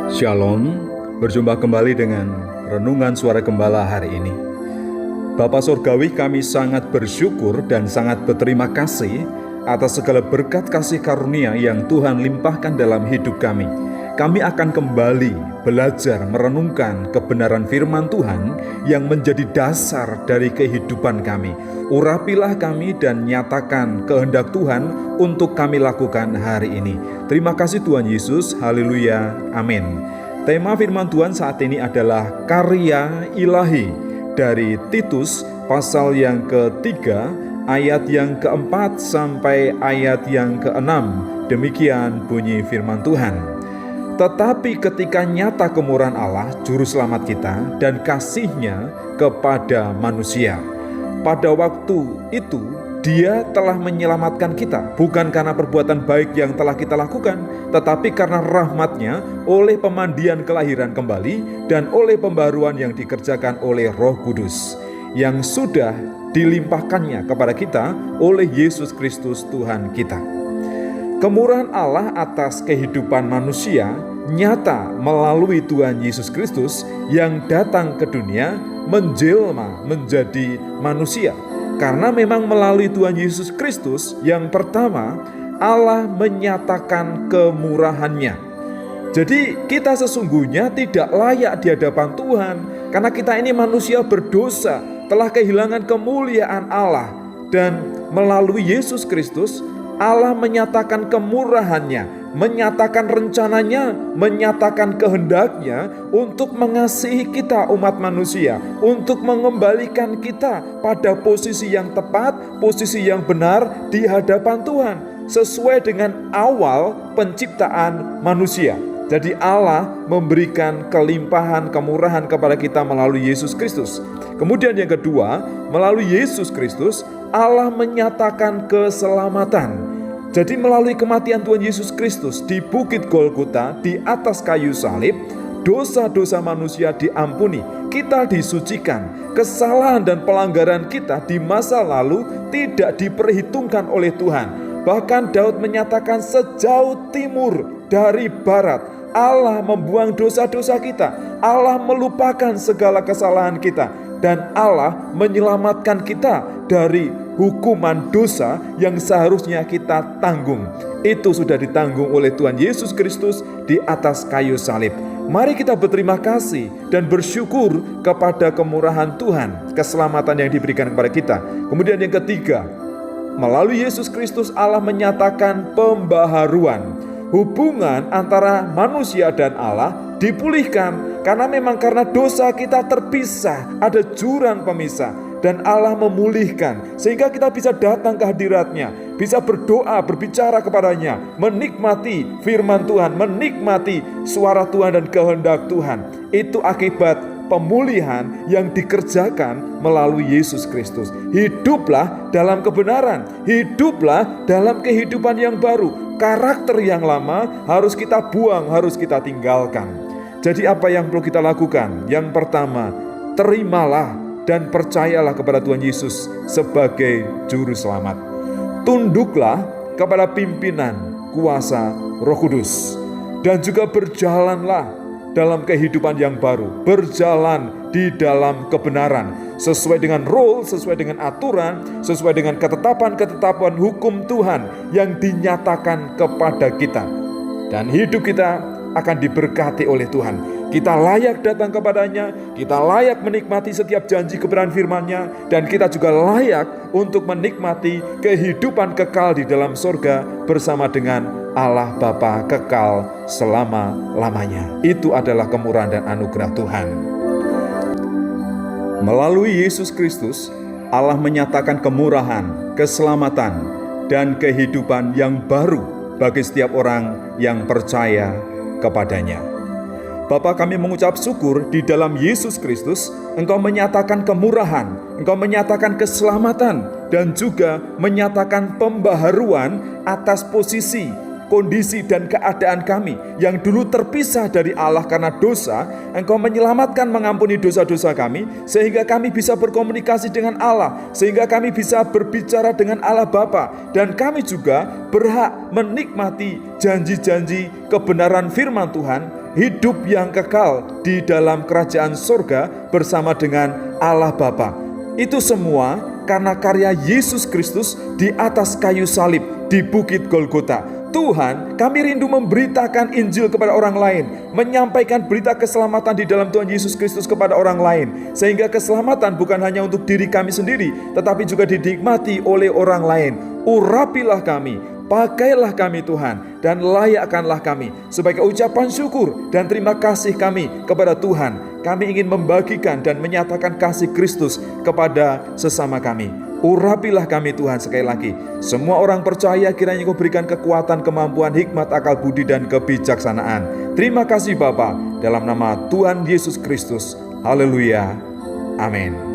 Shalom, berjumpa kembali dengan Renungan Suara Gembala hari ini. Bapa Surgawi, kami sangat bersyukur dan sangat berterima kasih atas segala berkat kasih karunia yang Tuhan limpahkan dalam hidup kami. Kami akan kembali belajar merenungkan kebenaran firman Tuhan yang menjadi dasar dari kehidupan kami. Urapilah kami dan nyatakan kehendak Tuhan untuk kami lakukan hari ini. Terima kasih Tuhan Yesus, haleluya, amin. Tema firman Tuhan saat ini adalah karya ilahi dari Titus pasal yang ketiga, ayat yang keempat sampai ayat yang keenam. Demikian bunyi firman Tuhan. Tetapi ketika nyata kemurahan Allah, Juru Selamat kita, dan kasih-Nya kepada manusia, pada waktu itu Dia telah menyelamatkan kita, bukan karena perbuatan baik yang telah kita lakukan, tetapi karena rahmat-Nya oleh pemandian kelahiran kembali dan oleh pembaruan yang dikerjakan oleh Roh Kudus, yang sudah dilimpahkannya kepada kita oleh Yesus Kristus Tuhan kita. Kemurahan Allah atas kehidupan manusia nyata melalui Tuhan Yesus Kristus yang datang ke dunia menjelma menjadi manusia. Karena memang melalui Tuhan Yesus Kristus yang pertama Allah menyatakan kemurahan-Nya. Jadi kita sesungguhnya tidak layak di hadapan Tuhan karena kita ini manusia berdosa, telah kehilangan kemuliaan Allah, dan melalui Yesus Kristus Allah menyatakan kemurahan-Nya, menyatakan rencananya, menyatakan kehendak-Nya untuk mengasihi kita umat manusia, untuk mengembalikan kita pada posisi yang tepat, posisi yang benar di hadapan Tuhan, sesuai dengan awal penciptaan manusia. Jadi Allah memberikan kelimpahan kemurahan kepada kita melalui Yesus Kristus. Kemudian yang kedua, melalui Yesus Kristus Allah menyatakan keselamatan. Jadi melalui kematian Tuhan Yesus Kristus di Bukit Golgota, di atas kayu salib, dosa-dosa manusia diampuni, kita disucikan, kesalahan dan pelanggaran kita di masa lalu tidak diperhitungkan oleh Tuhan. Bahkan Daud menyatakan sejauh timur dari barat, Allah membuang dosa-dosa kita, Allah melupakan segala kesalahan kita, dan Allah menyelamatkan kita dari hukuman dosa yang seharusnya kita tanggung. Itu sudah ditanggung oleh Tuhan Yesus Kristus di atas kayu salib. Mari kita berterima kasih dan bersyukur kepada kemurahan Tuhan, keselamatan yang diberikan kepada kita. Kemudian yang ketiga, melalui Yesus Kristus Allah menyatakan pembaharuan. Hubungan antara manusia dan Allah dipulihkan karena dosa kita terpisah, ada jurang pemisah, dan Allah memulihkan sehingga kita bisa datang ke hadirat-Nya, bisa berdoa, berbicara kepadanya, menikmati firman Tuhan, menikmati suara Tuhan dan kehendak Tuhan. Itu akibat pemulihan yang dikerjakan melalui Yesus Kristus. Hiduplah dalam kebenaran, hiduplah dalam kehidupan yang baru. Karakter yang lama harus kita buang, harus kita tinggalkan. Jadi apa yang perlu kita lakukan? Yang pertama, terimalah dan percayalah kepada Tuhan Yesus sebagai Juru Selamat. Tunduklah kepada pimpinan kuasa Roh Kudus. Dan juga berjalanlah dalam kehidupan yang baru. Berjalan di dalam kebenaran. Sesuai dengan rule, sesuai dengan aturan, sesuai dengan ketetapan-ketetapan hukum Tuhan yang dinyatakan kepada kita. Dan hidup kita akan diberkati oleh Tuhan. Kita layak datang kepadanya, kita layak menikmati setiap janji kebenaran firman-Nya, dan kita juga layak untuk menikmati kehidupan kekal di dalam surga bersama dengan Allah Bapa kekal selama-lamanya. Itu adalah kemurahan dan anugerah Tuhan. Melalui Yesus Kristus, Allah menyatakan kemurahan, keselamatan, dan kehidupan yang baru bagi setiap orang yang percaya kepadanya. Bapa, kami mengucap syukur di dalam Yesus Kristus, Engkau menyatakan kemurahan, Engkau menyatakan keselamatan, dan juga menyatakan pembaharuan atas posisi, kondisi, dan keadaan kami yang dulu terpisah dari Allah karena dosa. Engkau menyelamatkan, mengampuni dosa-dosa kami, sehingga kami bisa berkomunikasi dengan Allah, sehingga kami bisa berbicara dengan Allah Bapa, dan kami juga berhak menikmati janji-janji kebenaran firman Tuhan hidup yang kekal di dalam kerajaan surga bersama dengan Allah Bapa. Itu semua karena karya Yesus Kristus di atas kayu salib di Bukit Golgota. Tuhan, kami rindu memberitakan Injil kepada orang lain, menyampaikan berita keselamatan di dalam Tuhan Yesus Kristus kepada orang lain, sehingga keselamatan bukan hanya untuk diri kami sendiri, tetapi juga dinikmati oleh orang lain. Urapilah kami, pakailah kami Tuhan, dan layakkanlah kami sebagai ucapan syukur dan terima kasih kami kepada Tuhan. Kami ingin membagikan dan menyatakan kasih Kristus kepada sesama kami. Urapilah kami Tuhan sekali lagi. Semua orang percaya kiranya Engkau berikan kekuatan, kemampuan, hikmat, akal budi, dan kebijaksanaan. Terima kasih Bapa, dalam nama Tuhan Yesus Kristus. Haleluya. Amin.